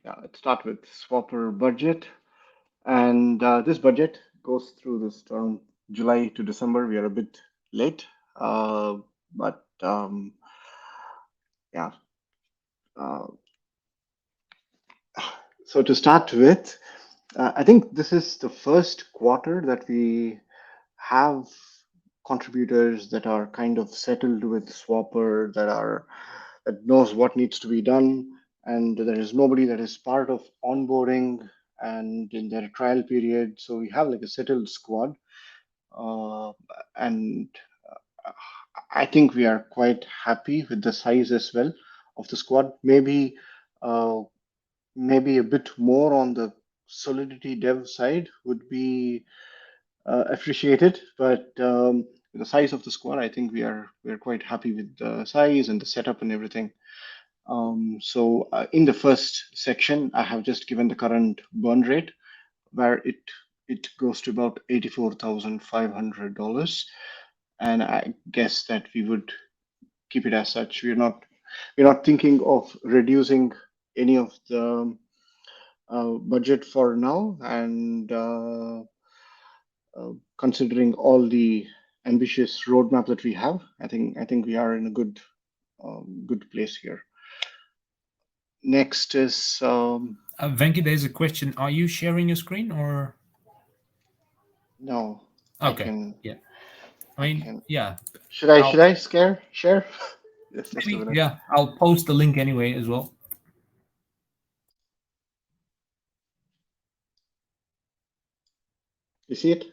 Yeah, let's start with Swapr budget. And this budget goes through this term July to December. We are a bit late, but yeah. Uh, so to start with, I think this is the first quarter that we have contributors that are kind of settled with Swapr, that knows what needs to be done, and there is nobody that is part of onboarding and in their trial period. So we have like a settled squad, uh, and I think we are quite happy with the size as well of the squad. Uh, maybe a bit more on the Solidity dev side would be appreciated, but the size of the squad, I think we are quite happy with the size and the setup and everything. In the first section, I have just given the current burn rate, where it goes to about $84,500, and I guess that we would keep it as such. We're not thinking of reducing any of the budget for now, and considering all the ambitious roadmap that we have, I think we are in a good place here. Next is Venki, there's a question. Are you sharing your screen or? no, I Okay, can yeah. I I mean, can. yeah. Should I share? Yes, just a Maybe, minute. yeah. I'll post the link anyway as well. You see it?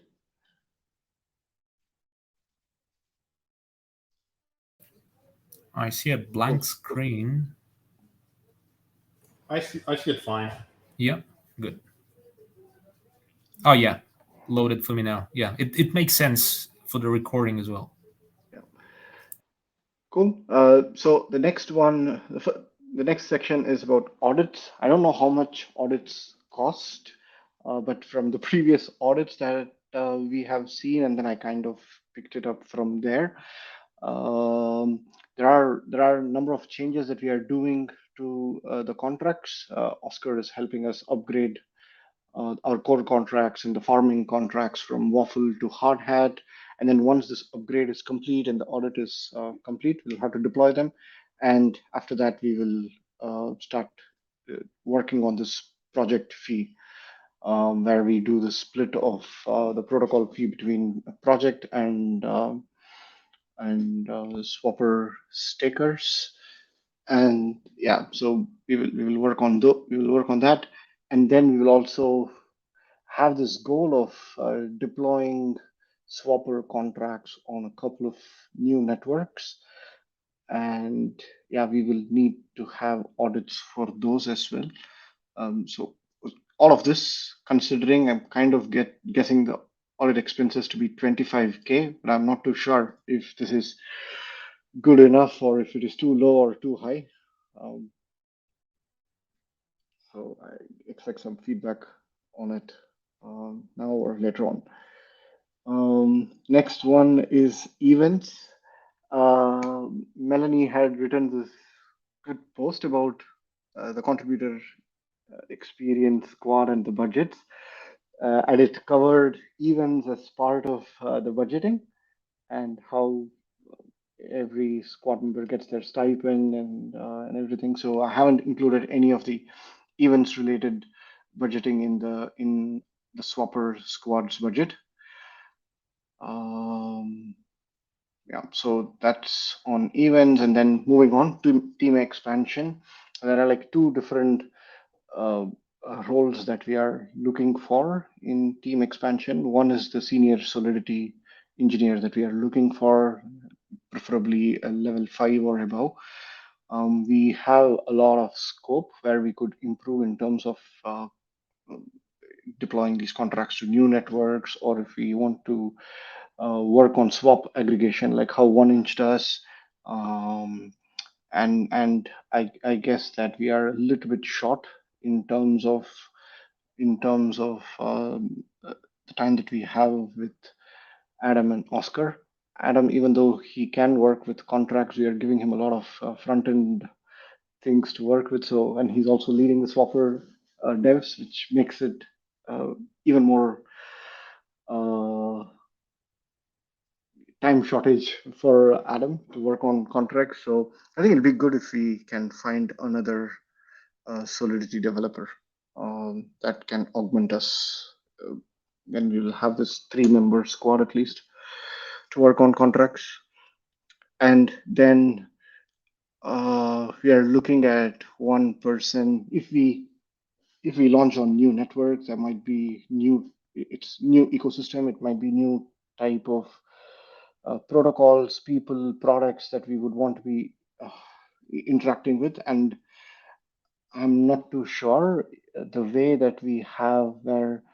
I see a blank Cool. screen. I see it fine. Yeah, good. Oh, yeah. Loaded for me now. Yeah, it makes sense for the recording as well. Yeah. Cool. So the next section is about audits. I don't know how much audits cost, but from the previous audits that we have seen, and then I kind of picked it up from there. Um, there are a number of changes that we are doing to the contracts. Oscar is helping us upgrade our core contracts and the farming contracts from Waffle to Hard Hat. And then once this upgrade is complete and the audit is complete, we'll have to deploy them. And after that, we will start working on this project fee, where we do the split of the protocol fee between project and Swapr stakers. And yeah, so we will work on that, and then we will also have this goal of deploying Swapr contracts on a couple of new networks. And yeah, we will need to have audits for those as well. So all of this, considering I'm kind of guessing the audit expenses to be 25K, but I'm not too sure if this is good enough or if it is too low or too high. Um, so I expect some feedback on it now or later on. Next one is events. Melanie had written this good post about the contributor experience squad and the budgets, and it covered events as part of the budgeting and how every squad member gets their stipend and everything. So I haven't included any of the events related budgeting in the Swapr squad's budget. Um, Yeah, so that's on events, and then moving on to team expansion. There are like two different uh, roles that we are looking for in team expansion. One is the senior Solidity engineer that we are looking for, preferably a level 5 or above. We have a lot of scope where we could improve in terms of deploying these contracts to new networks, or if we want to work on swap aggregation, like how 1inch does. Um, and I guess that we are a little bit short in terms of the time that we have with Adam and Oscar. Adam, even though he can work with contracts, we are giving him a lot of front end things to work with. So, and he's also leading the Swapr devs, which makes it even more uh, time shortage for Adam to work on contracts. So, I think it'll be good if we can find another Solidity developer that can augment us. Then we'll have this three-member squad at least to work on contracts, and then we are looking at one person. If we launch on new networks, there might be new. It's new ecosystem. It might be new type of protocols, people, products that we would want to be interacting with, and I'm not too sure the way that we have where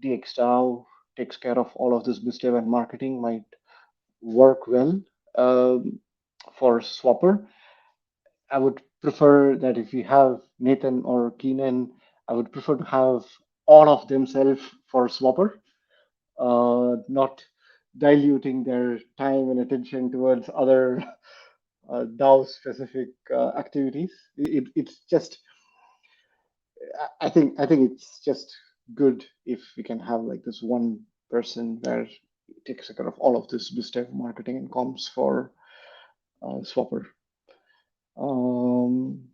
DXDAO takes care of all of this BizDev and marketing might work well um, for Swapper. I would prefer that if we have Nathan or Keenan, I would prefer to have all of themselves for Swapper, not diluting their time and attention towards other DAO specific activities. It's just I think it's just good if we can have like this one person where it takes care of all of this BizDev marketing and comms for Swapper. Um,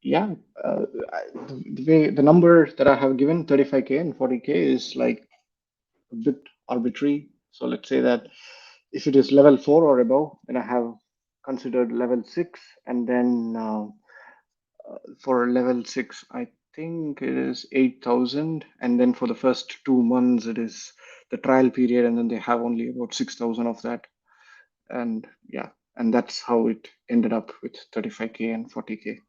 yeah, the number that I have given 35K and 40K is like a bit arbitrary. So let's say that if it is level 4 or above, then I have considered level 6, and then for level 6 I think it is 8,000, and then for the first 2 months it is the trial period, and then they have only about 6,000 of that. And yeah, and that's how it ended up with 35K and 40K.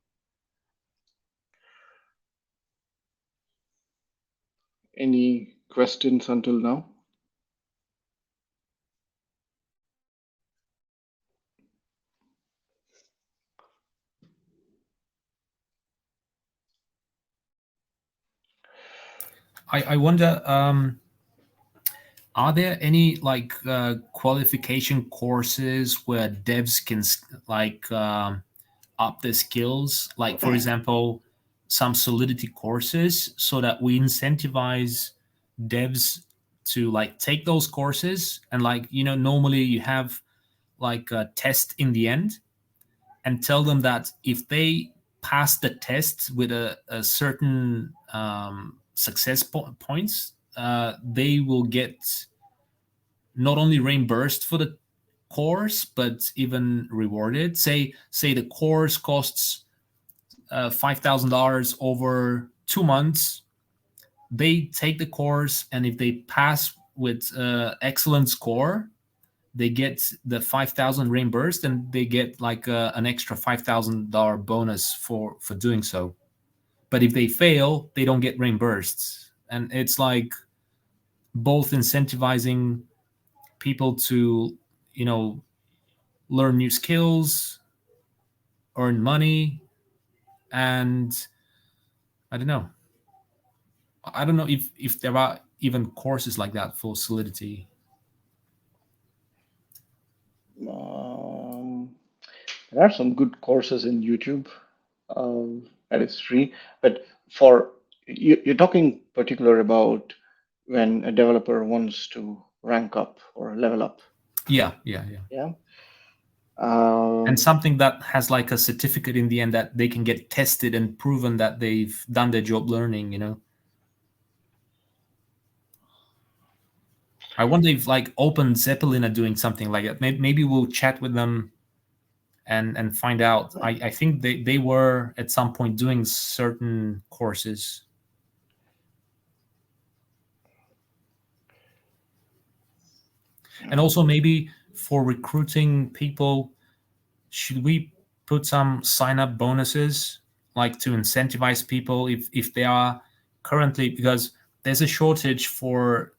Any questions until now? I wonder, are there any like qualification courses where devs can like up their skills? Like, for example, some Solidity courses, so that we incentivize devs to like take those courses, and like, you know, normally you have like a test in the end, and tell them that if they pass the test with a certain success points, they will get not only reimbursed for the course but even rewarded. Say the course costs $5,000 over 2 months. They take the course, and if they pass with excellent score, they get the 5,000 reimbursed, and they get like an extra $5,000 bonus for doing so. But if they fail, they don't get reimbursed, and it's like both incentivizing people to, you know, learn new skills, earn money, and I don't know. I don't know if there are even courses like that for Solidity. Um, there are some good courses in YouTube that is free, but for you're talking particular about when a developer wants to rank up or level up. Yeah, yeah, yeah. Yeah. And Um, something that has like a certificate in the end that they can get tested and proven that they've done their job learning, you know. I wonder if like Open Zeppelin are doing something like that. Maybe we'll chat with them and find out. I think they were at some point doing certain courses. And also maybe for recruiting people, should we put some sign up bonuses, like to incentivize people if they are currently, because there's a shortage for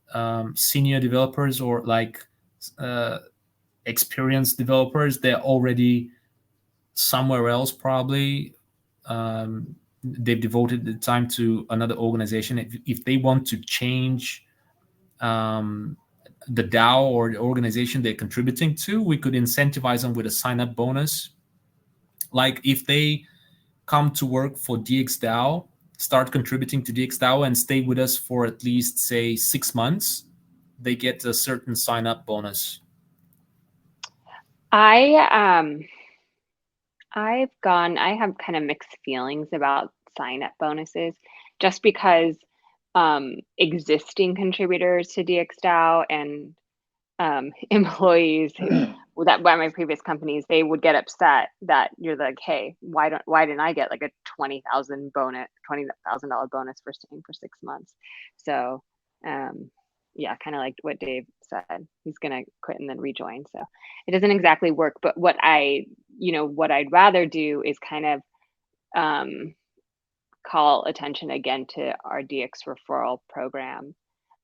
senior developers or like uh, experienced developers. They're already somewhere else probably. They've devoted the time to another organization. If they want to change um, the DAO or the organization they're contributing to, we could incentivize them with a sign up bonus. Like if they come to work for DXDAO, start contributing to DXDAO, and stay with us for at least, say, 6 months, they get a certain sign-up bonus. I have kind of mixed feelings about sign-up bonuses just because existing contributors to DXDAO and employees that by my previous companies, they would get upset that you're like, hey, why didn't I get like a $20,000 bonus for staying for 6 months? So yeah, kind of like what Dave said, he's gonna quit and then rejoin. So it doesn't exactly work. But what I'd rather do is kind of call attention again to our DX referral program.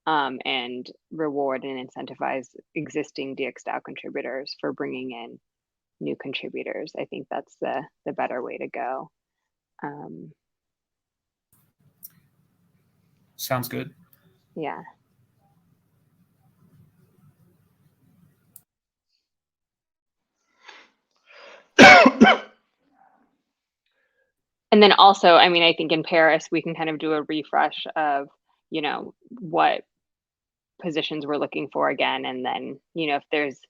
And reward and incentivize existing DXDAO contributors for bringing in new contributors. I think that's the better way to go. Sounds good. Yeah. And then also, I mean, I think in Paris, we can kind of do a refresh of, what positions we're looking for again. And then, if there's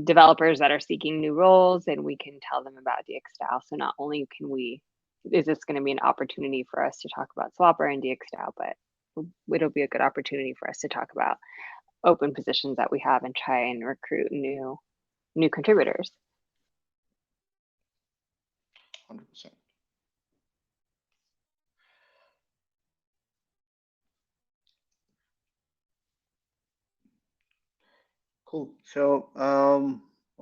developers that are seeking new roles, then we can tell them about DXDAO. So not only is this going to be an opportunity for us to talk about Swapr and DXDAO, but it'll be a good opportunity for us to talk about open positions that we have and try and recruit new contributors. 100%. Cool. So,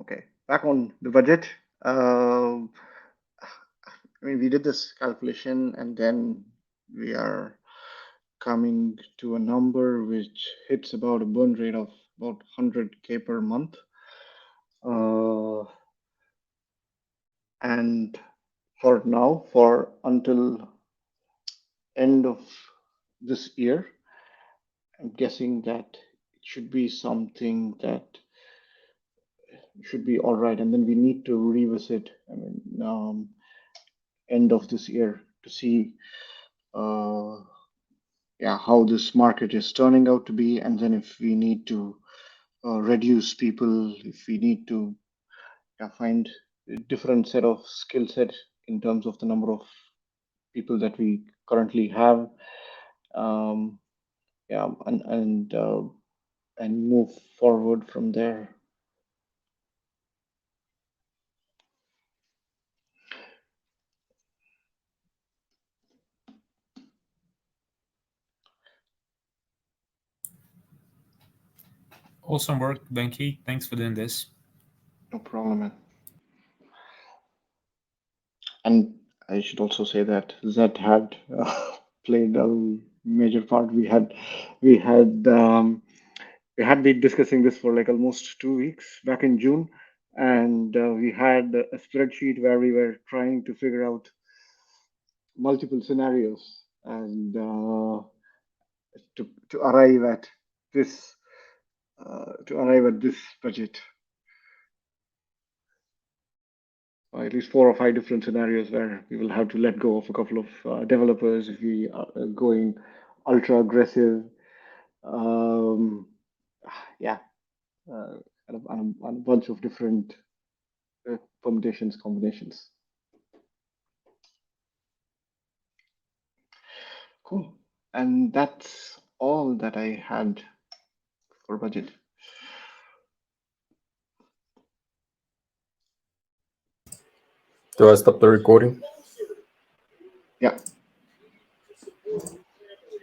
okay, back on the budget. I mean, we did this calculation, and then we are coming to a number which hits about a burn rate of about 100K per month. And for now, for until end of this year, I'm guessing that it should be something that should be all right. And then we need to revisit, I mean, end of this year to see how this market is turning out to be, and then if we need to reduce people, if we need to find a different set of skill set in terms of the number of people that we currently have, um, and move forward from there. Awesome work, Benki. Thanks for doing this. No problem, man. And I should also say that Zed had played a major part. We had been discussing this for like almost 2 weeks back in June, and we had a spreadsheet where we were trying to figure out multiple scenarios and to arrive at this budget. At least 4 or 5 different scenarios where we will have to let go of a couple of developers if we are going ultra aggressive. Um, yeah, and a bunch of different permutations, combinations. Cool. And that's all that I had for budget. Do I stop the recording? Yeah.